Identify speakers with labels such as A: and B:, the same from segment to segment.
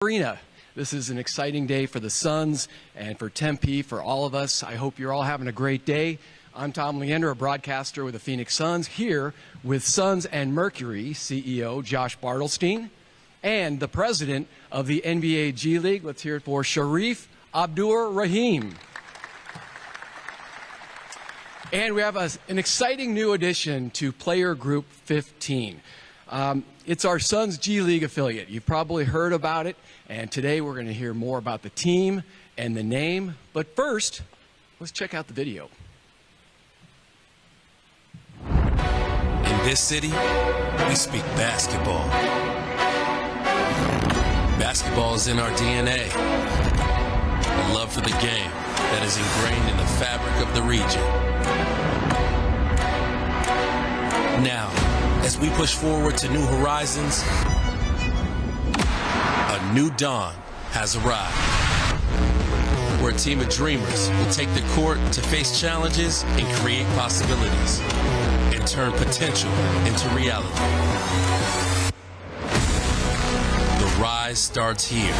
A: Arena. This is an exciting day for the Suns and for Tempe, for all of us. I hope you're all having a great day. I'm Tom Leander, a broadcaster with the Phoenix Suns, here with Suns and Mercury CEO Josh Bartelstein and the president of the NBA G League. Let's hear it for Sharif Abdur-Rahim. And we have an exciting new addition to Player Group 15. It's our Suns G League affiliate. You've probably heard about it, and today we're going to hear more about the team and the name. But first, let's check out the video.
B: In this city, we speak basketball. Basketball is in our DNA. A love for the game that is ingrained in the fabric of the region. Now, as we push forward to new horizons, a new dawn has arrived, where a team of dreamers will take the court to face challenges and create possibilities, and turn potential into reality. The rise starts here.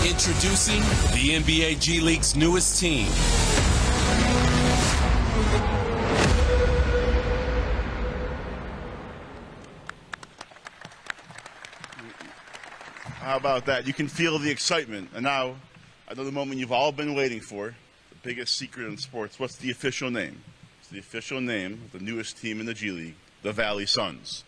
B: Introducing the NBA G League's newest team.
C: How about that? You can feel the excitement. And now, I know the moment you've all been waiting for, the biggest secret in sports. What's the official name? It's the official name of the newest team in the G League, the Valley Suns.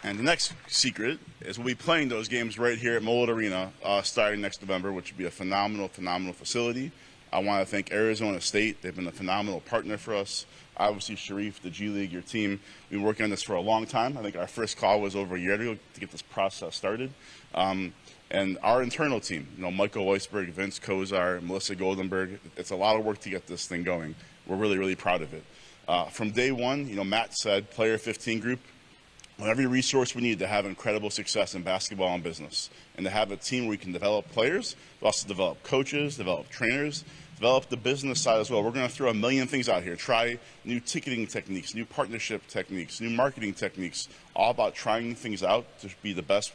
C: And the next secret is we'll be playing those games right here at Mullett Arena starting next November, which will be a phenomenal, phenomenal facility. I want to thank Arizona State. They've been a phenomenal partner for us. Obviously, Sharif, the G League, your team, we've been working on this for a long time. I think our first call was over a year ago to get this process started. And our internal team, Michael Weisberg, Vince Kozar, Melissa Goldenberg, it's a lot of work to get this thing going. We're really, really proud of it. From day one, Matt said, Player 15 group, every resource we need to have incredible success in basketball and business, and to have a team where we can develop players, but also develop coaches, develop trainers, develop the business side as well. We're going to throw a million things out here, try new ticketing techniques, new partnership techniques, new marketing techniques, all about trying things out to be the best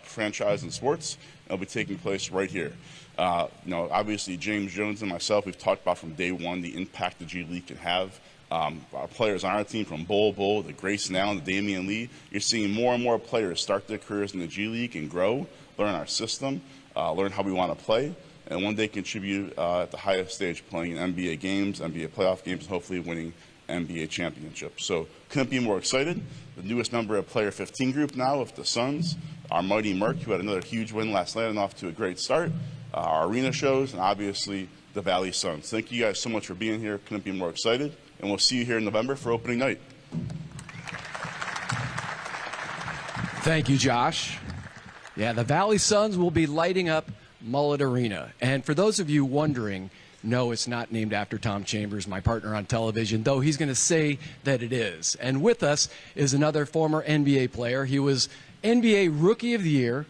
C: franchise in sports. It'll be taking place right here. Obviously, James Jones and myself, we've talked about from day one the impact the G League can have. Our players on our team, from Bol to Grace Allen to Damian Lee, you're seeing more and more players start their careers in the G League and grow, learn our system, learn how we want to play, and one day contribute at the highest stage, playing in NBA games, NBA playoff games, and hopefully winning NBA championships. So couldn't be more excited. The newest member of Player 15 group now of the Suns, our mighty Merc, who had another huge win last night and off to a great start, our arena shows, and obviously the Valley Suns. Thank you guys so much for being here. Couldn't be more excited. And we'll see you here in November for opening night.
A: Thank you, Josh. Yeah, the Valley Suns will be lighting up Mullett Arena. And for those of you wondering, no, it's not named after Tom Chambers, my partner on television, though he's going to say that it is. And with us is another former NBA player. He was NBA Rookie of the Year,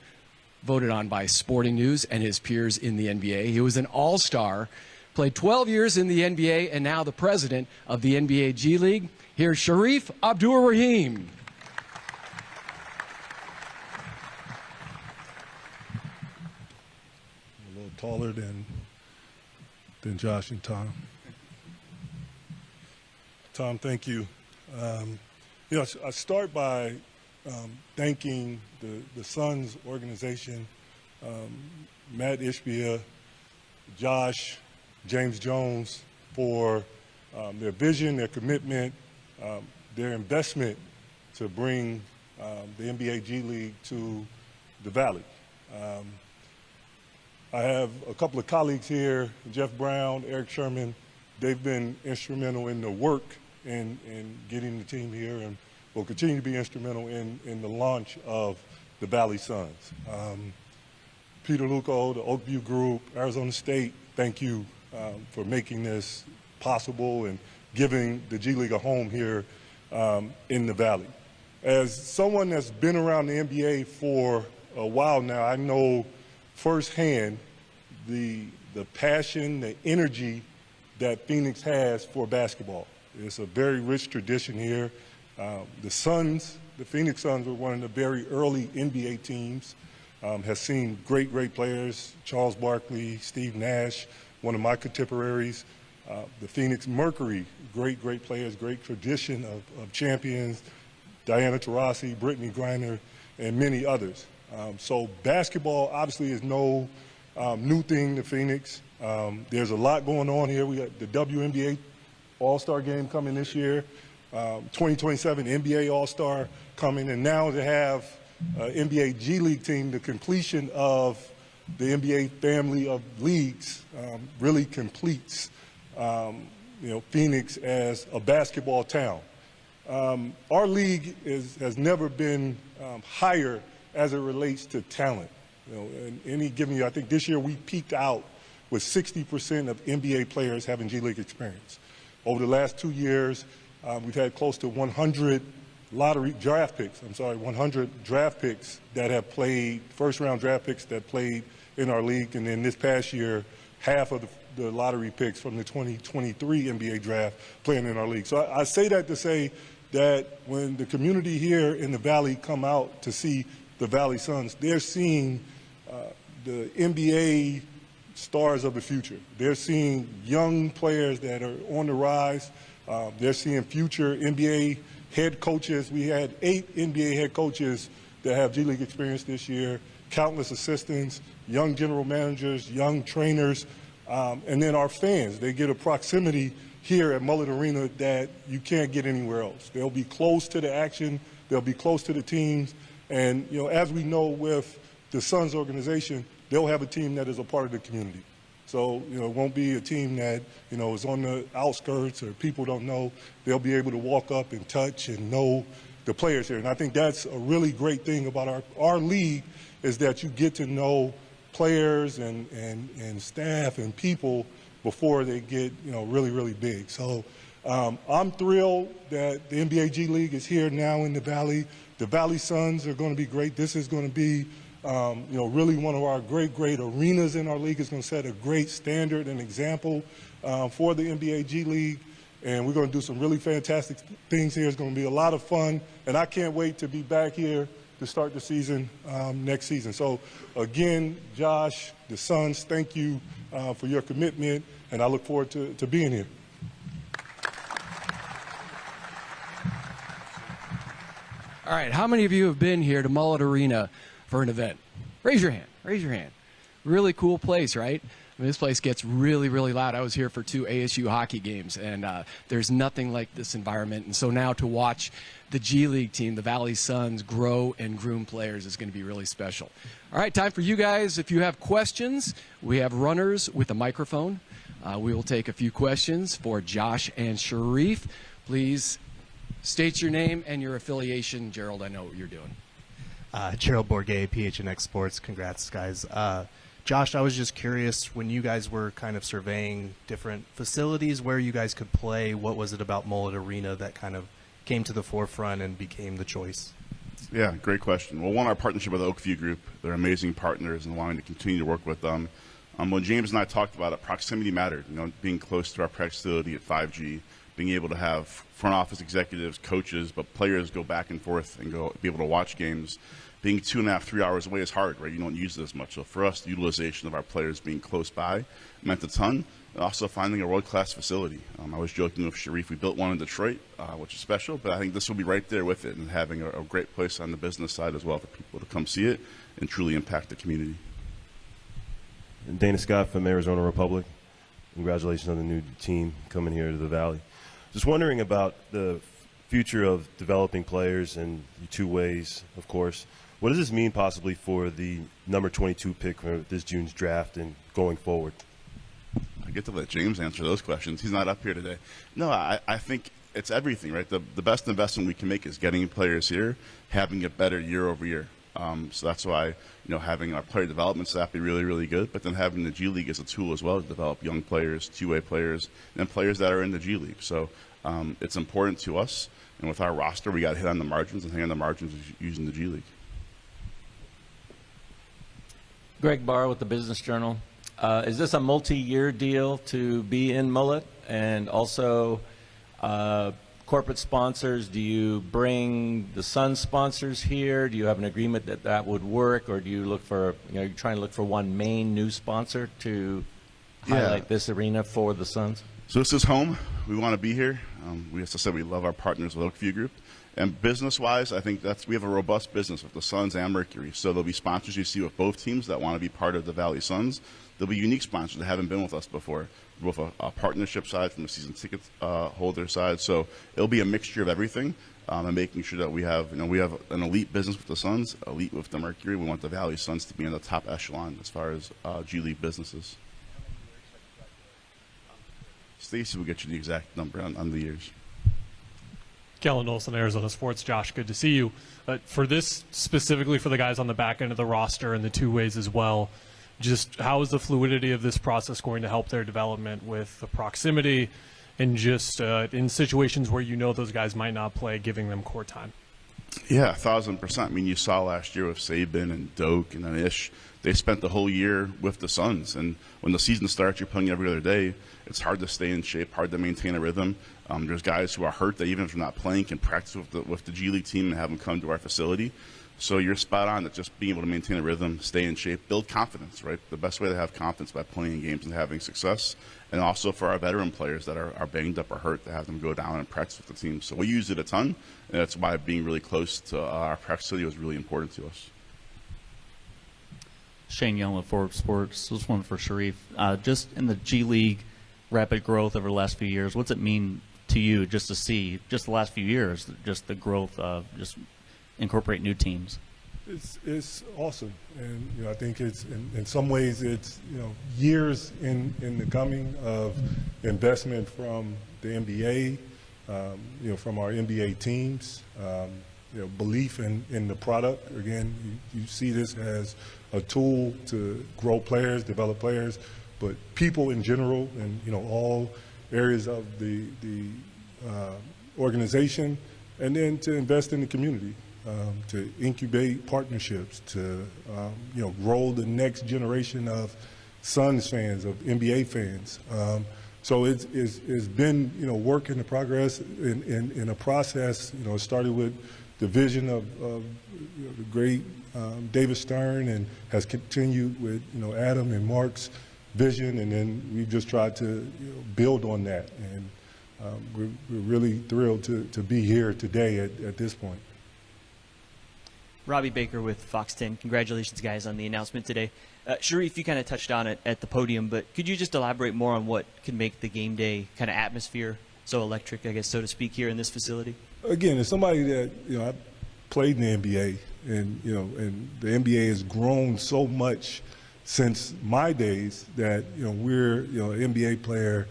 A: voted on by Sporting News and his peers in the NBA. He was an all-star, played 12 years in the NBA, and now the president of the NBA G League. Here's Sharif Abdur-Rahim.
D: A little taller than Josh and Tom. Tom, thank you. I start by thanking the Suns organization, Matt Ishbia, Josh, James Jones, for their vision, their commitment, their investment to bring the NBA G League to the Valley. I have a couple of colleagues here, Jeff Brown, Eric Sherman. They've been instrumental in the work in getting the team here, and will continue to be instrumental in the launch of the Valley Suns. Peter Luco, the Oakview Group, Arizona State, thank you for making this possible and giving the G League a home here in the Valley. As someone that's been around the NBA for a while now, I know firsthand the the passion, the energy that Phoenix has for basketball. It's a very rich tradition here. The Phoenix Suns were one of the very early NBA teams, has seen great players, Charles Barkley, Steve Nash, one of my contemporaries. The Phoenix Mercury, great players, great tradition of champions, Diana Taurasi, Brittany Griner, and many others. So basketball obviously is no new thing to Phoenix. There's a lot going on here. We got the WNBA All-Star game coming this year, 2027 NBA All-Star coming, and now to have NBA G League team, the completion of the NBA family of leagues really completes Phoenix as a basketball town. Our league has never been higher as it relates to talent. In any given year, I think this year we peaked out with 60% of NBA players having G League experience. Over the last 2 years, we've had close to 100 100 draft picks that have played, first-round draft picks that played in our league. And then this past year, half of the lottery picks from the 2023 NBA draft playing in our league. So I say that to say that when the community here in the Valley come out to see the Valley Suns, they're seeing the NBA stars of the future. They're seeing young players that are on the rise. They're seeing future NBA head coaches. We had 8 NBA head coaches that have G League experience this year, countless assistants, young general managers, young trainers, and then our fans. They get a proximity here at Mullett Arena that you can't get anywhere else. They'll be close to the action. They'll be close to the teams. And, as we know with the Suns organization, they'll have a team that is a part of the community. So, it won't be a team that, is on the outskirts or people don't know. They'll be able to walk up and touch and know the players here. And I think that's a really great thing about our league is that you get to know players and staff and people before they get, really big. So I'm thrilled that the NBA G League is here now in the Valley. The Valley Suns are going to be great. This is going to be really one of our great arenas in our league. Is going to set a great standard and example for the NBA G League. And we're going to do some really fantastic things here. It's going to be a lot of fun. And I can't wait to be back here to start the season next season. So, again, Josh, the Suns, thank you for your commitment. And I look forward to being here.
A: All right, how many of you have been here to Mullett Arena for an event? Raise your hand. Raise your hand. Really cool place, right? I mean, this place gets really loud. I was here for 2 ASU hockey games, and there's nothing like this environment. And so now to watch the G League team, the Valley Suns, grow and groom players is going to be really special. All right, time for you guys. If you have questions, we have runners with a microphone. We will take a few questions for Josh and Sharif. Please state your name and your affiliation. Gerald, I know what you're doing.
E: Gerald Bourget, PHNX Sports. Congrats, guys. Josh, I was just curious, when you guys were kind of surveying different facilities where you guys could play, what was it about Mullett Arena that kind of came to the forefront and became the choice?
C: Yeah, great question. Well, one, our partnership with Oakview Group. They're amazing partners and wanting to continue to work with them. When James and I talked about it, proximity mattered. being close to our practice facility at 5G, being able to have front office executives, coaches, but players go back and forth and be able to watch games. Being 2.5, 3 hours away is hard, right? You don't use it as much. So for us, the utilization of our players being close by meant a ton. And also finding a world-class facility. I was joking with Sharif, we built one in Detroit, which is special, but I think this will be right there with it and having a great place on the business side as well for people to come see it and truly impact the community.
F: And Dana Scott from Arizona Republic. Congratulations on the new team coming here to the Valley. Just wondering about the future of developing players and the 2 ways, of course. What does this mean possibly for the number 22 pick for this June's draft and going forward?
C: I get to let James answer those questions. He's not up here today. No, I think it's everything, right? The best investment we can make is getting players here, having it better year over year. So that's why, having our player development staff be really good, but then having the G League as a tool as well to develop young players, 2-way players, and players that are in the G League. So it's important to us. And with our roster, we got to hit on the margins and hang on the margins using the G League.
G: Greg Barr with the Business Journal. Is this a multi-year deal to be in Mullett? And also, corporate sponsors, do you bring the Sun sponsors here? Do you have an agreement that that would work? Or do you look for, you're trying to look for one main new sponsor to highlight this arena for the Suns?
C: So this is home. We want to be here. As I said, we love our partners with Oakview Group. And business-wise, I think we have a robust business with the Suns and Mercury. So there'll be sponsors you see with both teams that want to be part of the Valley Suns. There'll be unique sponsors that haven't been with us before, both a partnership side from the season ticket holder side. So it'll be a mixture of everything, and making sure that we have an elite business with the Suns, elite with the Mercury. We want the Valley Suns to be in the top echelon as far as G League businesses. Stacy will get you the exact number on the years.
H: Kellen Olson, Arizona Sports. Josh, good to see you. For this, specifically for the guys on the back end of the roster and the two ways as well, just how is the fluidity of this process going to help their development with the proximity and just in situations where you know those guys might not play, giving them court time?
C: Yeah, 1,000%. I mean, you saw last year with Saban and Doak and Anish, they spent the whole year with the Suns. And when the season starts, you're playing every other day. It's hard to stay in shape, hard to maintain a rhythm. There's guys who are hurt that even if they're not playing can practice with the G League team and have them come to our facility. So you're spot on that just being able to maintain a rhythm, stay in shape, build confidence, right? The best way to have confidence by playing games and having success. And also for our veteran players that are banged up or hurt, to have them go down and practice with the team. So we use it a ton, and that's why being really close to our practice facility was really important to us.
I: Shane Young with Forbes Sports. This one for Sharif. Just in the G League, rapid growth over the last few years, what's it mean to you just to see, just the last few years, just the growth of just incorporate new teams?
D: It's awesome, and I think it's in some ways it's years in the coming of investment from the NBA, from our NBA teams, belief in the product. Again, you see this as a tool to grow players, develop players, but people in general, and all areas of the organization, and then to invest in the community. To incubate partnerships, to grow the next generation of Suns fans, of NBA fans. So it's been work in the progress, in a process. It started with the vision of the great David Stern, and has continued with Adam and Mark's vision, and then we've just tried to build on that. And we're really thrilled to be here today at this point.
J: Robbie Baker with Fox 10. Congratulations, guys, on the announcement today. Sharif, you kind of touched on it at the podium, but could you just elaborate more on what could make the game day kind of atmosphere so electric, I guess, so to speak, here in this facility?
D: Again, as somebody that I played in the NBA, and and the NBA has grown so much since my days that we're an NBA player.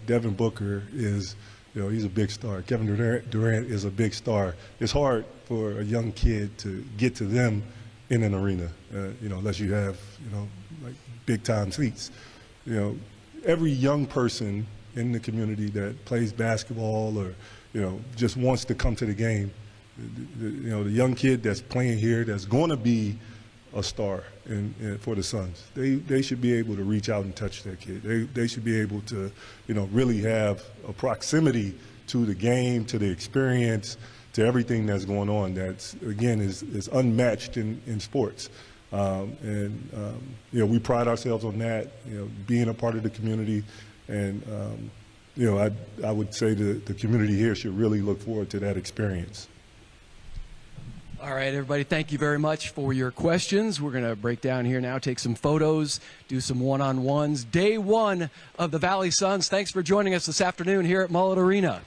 D: Devin Booker is. He's a big star. Kevin Durant is a big star. It's hard for a young kid to get to them in an arena, unless you have, like big-time seats. Every young person in the community that plays basketball or, just wants to come to the game, the young kid that's playing here that's going to be a star for the Suns. They should be able to reach out and touch that kid. They should be able to, really have a proximity to the game, to the experience, to everything that's going on. That's again is unmatched in sports. We pride ourselves on that. Being a part of the community, and I would say the community here should really look forward to that experience.
A: All right, everybody, thank you very much for your questions. We're going to break down here now, take some photos, do some one-on-ones. Day one of the Valley Suns. Thanks for joining us this afternoon here at Mullett Arena.